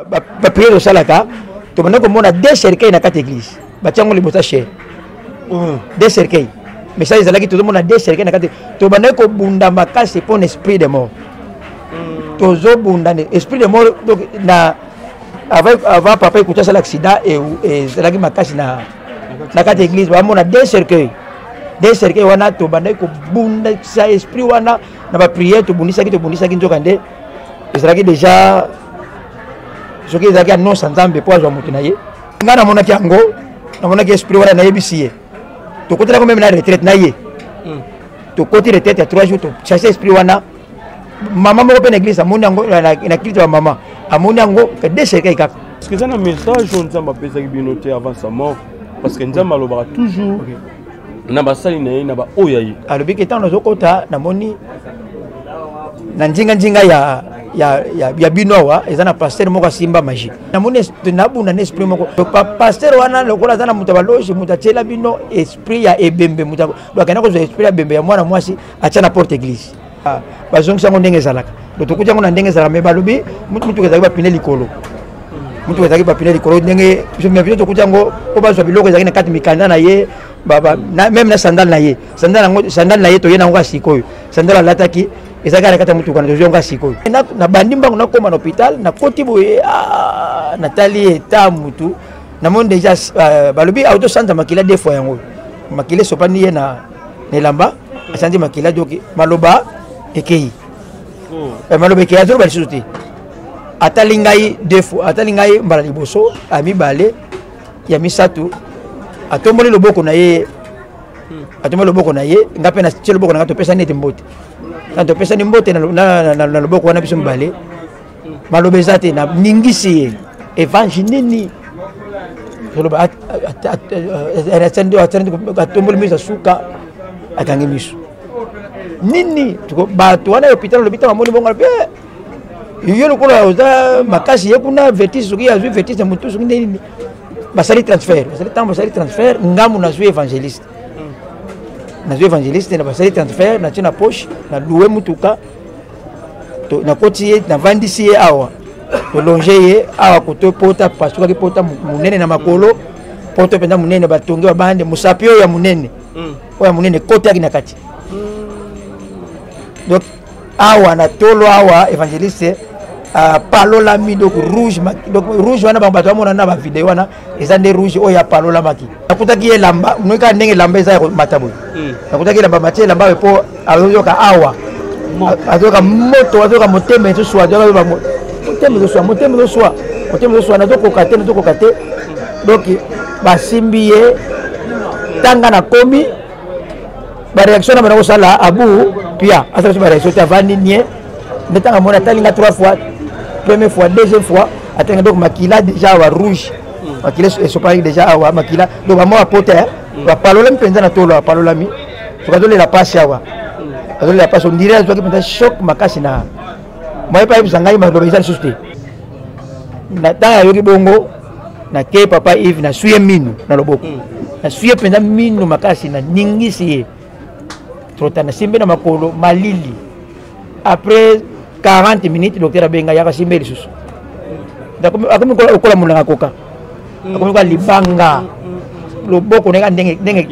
ba prière au salaka to bana ko mona deux cercueils na quatre églises ba tiango le bota cher deux cercueils mais ça ils allaient tout le monde a deux cercueils na quatre to bana ko bunda makasi pour esprit de mort to zo bunda esprit de mort donc na avant papa écouter ça l'accident et ça qui makasi na quatre églises ba mona deux cercueils wana to bana ko bunda ça esprit wana na ba prière to bundisa ki nzokande ezalaki déjà soki ezalaki annonce nzambe po azwa moto na ye nga namonaki yango namonaki esprit wana nayebisi ye tokotelako meme na retraite na ye tokoti retraite ya 3 jours tochasse esprit wana mama moko mpe na église amoni yango na kilite ya mama amoni yango ke deux cercueils kaka parce que eza na message oyo nzambe apesaki bino te avant sa mort parce que nzambe alobaka toujours na basali na ye na baoyo ya ye alobi ke ntango nazokota namoni na njinga ya bino awa eza na pasteur moko asimba magie namoni nabunda na esprit moko pasteur wana lokola aza na moto baloge moto atiela bino esprit ya ebembe moto akenda kozwa esprit ya bembe ya mwana mwasi atia na porte église bazongisa yango ndenge ezalaka tokuti yango na ndenge ezalaka me balobi mutuka ezalaki bapine likolo mutuka ezalaki bapine likolo ndenge biso tokuti yango po bazwa biloko ezalaki na kati mikanda na ye même na sandale na ye sandale na ye toye nango asikoyo sandale alataki ezalaki na kati ya mutuka na tozwi yango asikoyo na bandi mbango nakoma na hôpital nakoti boye natali eta mutu namoni déjà balobi autosanta makila deux fois yango makila esopani ye na elamba asandi makila doki maloba ekei maloba ekei azoloba lisusu te atali ngai deux fois atali ngai mbala liboso amibale ya misato atomboli loboko na ye nga mpe natie loboko na nga topesani ete mbote topesani mbote na loboko wana biso mibale maloba eza te ningisi ye evange nini atomboli miso asuka akangi miso nini bato wana hôpital olobi ntango amoni bongo yo lokola oza makasi ye kuna vertige soki azwi vertige na motu soki nini basali transfert ngamu nazwi évangéliste na basali transfert natie na poche na loué mutuka nakoti ye navandisi ye awa tolonge ye awa koto pota pasukaki pota munene na makolo poto mpenza munene batongi babande mosapi oyo ya munene kotaki na kati donc awa na tolo awa évangéliste palolami donc rouge wana bango bato bamona na bavideo wana eza nde rouge oyo apalolamaki nakutaki ye elamba noyika ndenge elamba eza ya komata boye nakutaki elamba matie elamba oyo mpo azoyoka awa azoyoka moto azoyoka motema ezoswa motema ezoswa nazokoka te donc basimbi ye tanga na komi bareaction na bana kosala abu pia asalaki bareaction te avandi nie nde tanga mona atalinga 3 fois première fois deuxième fois atanga donc makila déjà awa rouge makila esopaki déjà awa makila donc bamwa apote bapalolami mpenza na tolo apalolami soki azolela pasi awa azolela pasi ondire azwaki mpenza choc makasi na moye pa yebisa ngai maloba eza lisusu te ntango ayoki bongo nakei papa Yves naswi minu na loboko naswi mpenza minu makasi na ningisi ye trota nasimbi na makolo malili après 40 minutes docteur abenga yaka simbi lisusu akomi okola mulanga koka akomi kola libanga loboko neka ndenge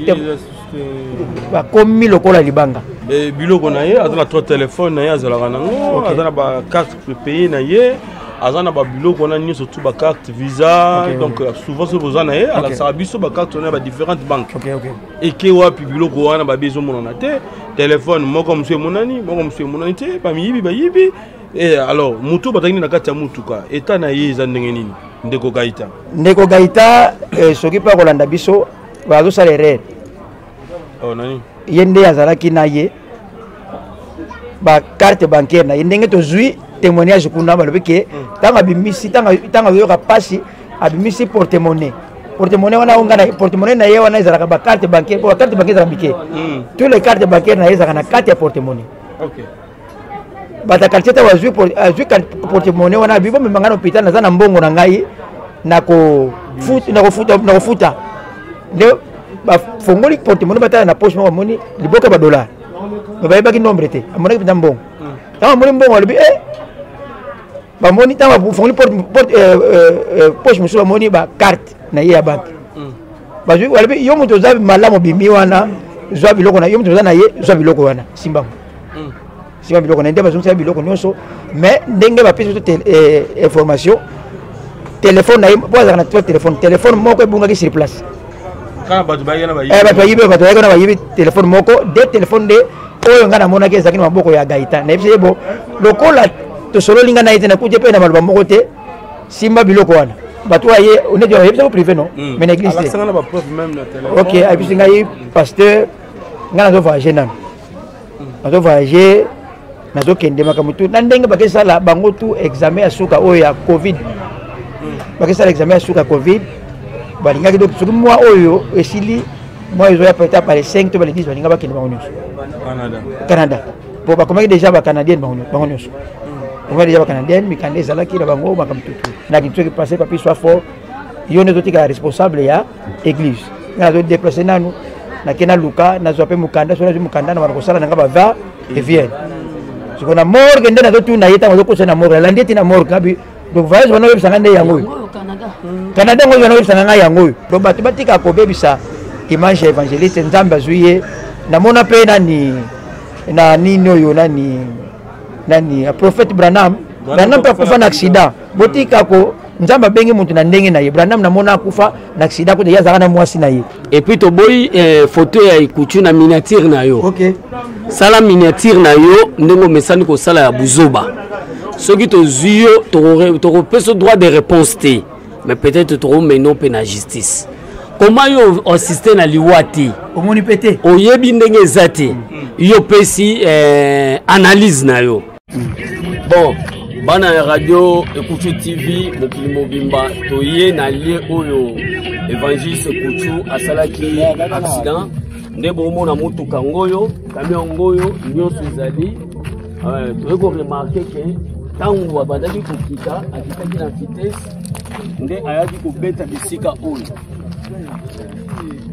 bakomi lokola libanga biloko na ye aza na 3 telefone na ye azalaka nango aza na bacarte pays na ye aza na babiloko wana nyonso tu bacarte visa donc souvent so boza na ye alasaka biso bacarte wana ya badifférentes banques eke wapi biloko wana babi ezomonana te telefone moko mosu emonani te bamiyibi bayibi alors motu bataki na kati ya mutuka eta na ye eza ndenge nini ndeko gaita soki mpe akolanda biso bazosala erreur nani ye nde azalaki na ye bacarte bancaire na ye ndenge tozwi témoignage kuna balobi ke ntango abimisi ntango azoyoka pasi abimisi porte-monnaie wana onga na porte-monnaie na ye wana ezalaka bacarte bancaire po bacarte bancaire ezalaka mike tous les cartes bancaire na ye ezalaka na kati ya porte-monnaie bata quartier ta azwi porte-monnaie wana abi bomemanga na hôpital naza na mbongo na ngai nakofuta nde bafongoli porte-monnaie batala na poche moko amoni liboka badollar me bayebaki nombre te amonaki mpenza mbongo ntango amoni mbongo alobi bamoni tanga bufoni poche musu bamoni ba carte na ye ya banque bazwi walabi yo muto za malamu bimi wana zwa biloko na yo muto za na ye zwa biloko wana simba biloko na ndeba zonsa biloko nyonso mais ndenge ba pesa information téléphone na poza na téléphone moko ebunga ki sur place kana batu bayena ba yibi téléphone moko de téléphone de oyo ngana mona ke zakini maboko ya gaita na ebise bo lokola to solo linga na ite na kuje pe na maloba moko te simba biloko wana batu aye on est bien privé non mais l'église c'est ngana ba prof même na téléphone OK abisi ngai pasteur ngana zo voyager nan nazo voyager nazo kende makamutu na ndenge bakesala bango tu examen ya suka oyo ya covid bakesala examen ya suka covid balingaki donc soki moi oyo esili moi ezoya peut-être par les 5 to par les 10 balinga bakende bango nyonso Canada po bakomaki déjà ba canadien bango nyonso on va déjà ba canadien mikande ezalaki na bango makamutu na kintu ki passer papier soit fort yo ne zotika responsable ya église na zo déplacer nanu na kena luka na zo pe mukanda so na zo mukanda na bakosala na ngaba va et vienne siko na morgue ndena zo tu na yeta ngo ko na morgue la ndeti na morgue abi donc voyage wana webisa ngande yango Canada ngo wana webisa nganga yango donc batika ko bebisa image évangéliste nzambe azuye na mona pe na nini oyo nani prophète Branham pe akufa na accident botika ko nzamba bengi mutu na ndenge na ye Branham na mona akufa na accident ko ya zaka na mwasi na ye et puis to boy photo ya ikutu na miniature na yo OK sala miniature na yo ndengo mesani ko sala ya buzoba soki to zuyo to peso droit de réponse te mais peut-être to meno pe na justice comment yo assister na liwati omoni pété oyebi ndenge ezate yo pesi analyse na yo bon bana ya radio Ekutu TV mokili mobimba toye na lie oyo évangéliste Ekutu asalaki accident nde bomona mutuka ngoyo camion ngoyo nyonso ezali toye ko remarquer que tangu abandaki kokita akitaki na vitesse nde ayaki kobeta bisika oyo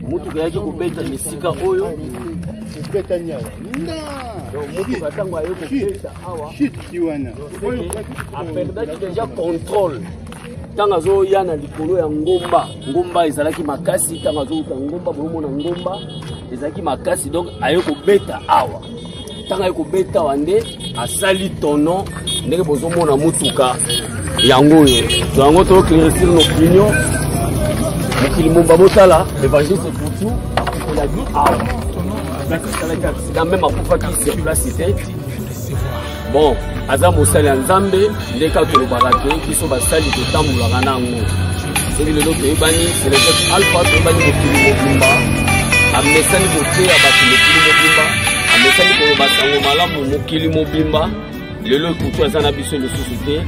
mutuka yaki kobeta bisika oyo mutuka tango aye kobeta awa aperdaki deja contrôle ntango azoya na likolo ya ngomba ezalaki makasi ntango azouta ngomba bomona ngomba ezalaki makasi donc aye kobeta awa ntango aye kobeta awa nde asali tono ndenge bozomona mutuka yango oyo yango toclaircir nos opinion mokili momba botala évangéliste Ekutu akokolaki awa asalaki accident même akufaki sur place te bon aza mosali ya nzambe ndeka tolobaka te biso basali totambolaka nango soki lelo toyebani selesef alpha toyebani mokili mobimba amesani koteya bato mokili mobimba amesani koloba sango malamu mokili mobimba lelo Ekutu aza na biso lisusu te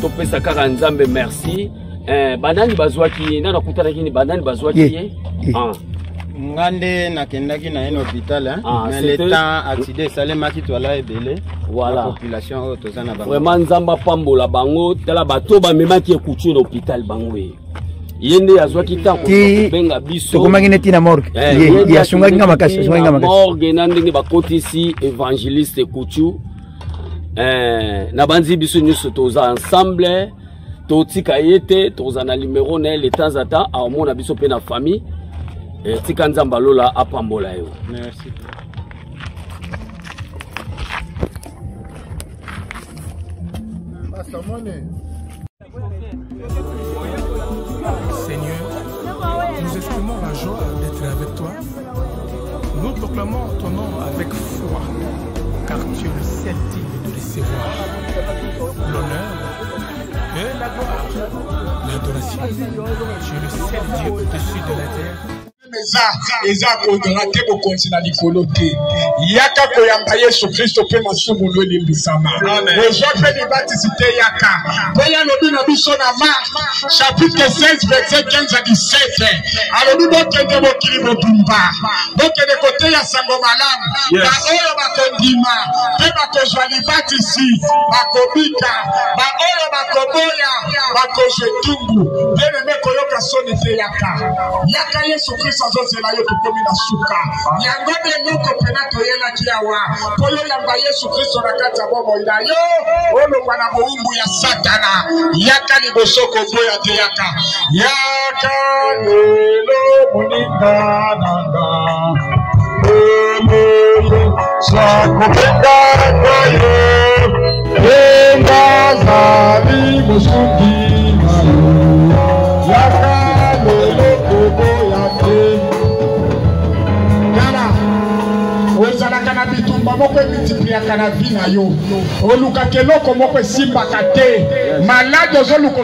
topesa kaka nzambe merci banani bazwaki nana kutanaki ni banani bazwaki ye ngande nakendaki na un hôpital mais le temps accident salemaki toala ebele voilà population oyo toza na bango vraiment nzamba pambola bango tala bato bamemaki Ekutu na hôpital bango yende azwaki ntango benga biso tokomaki neti na morgue yasungaki nga makasi morgue na ndenge bakotisi évangéliste Ekutu na banzi biso nyonso toza ensemble totika yete toza na numéro na le temps à temps aomona biso pe na famille tika nzamba lola apambola yo merci Seigneur, nous estimons la joie d'être avec toi. Nous proclamons ton nom avec foi, car tu es le seul digne de recevoir l'honneur et la gloire, l'adoration. Tu es le seul Dieu au-dessus de la terre. eza kodona te bokonzi na likolo te yaka koyamba Yesu Kristo mpe masumu no elimbisama ozwa mpe libatisi te yaka mpo ye alobi na biso na Mark chapitre 16 verset 15 à 17 alobi bokende mokili mobimba bokende koteya sango malamu baoyo bakondima mpe bakozwa libatisi bakobika baoyo bakoboya bakozwa etumbu bien-aimé koyoka soni te yaka yaka Yesu Kristo azozela yo tokomi na suka yango de noko pena toyela kiawa polo yamba Yesu Kristo na kati ya bomo ila yo ono wana boumbu ya satana yaka libosoko boya te yaka lelo moninga nanga sakopenda kayo Venga zali musuki mayo yaka lelo kobo yake Yala ozala kana bitumba moko multiplia kana vina yo oluka keloko moko simba kate malade ozoluka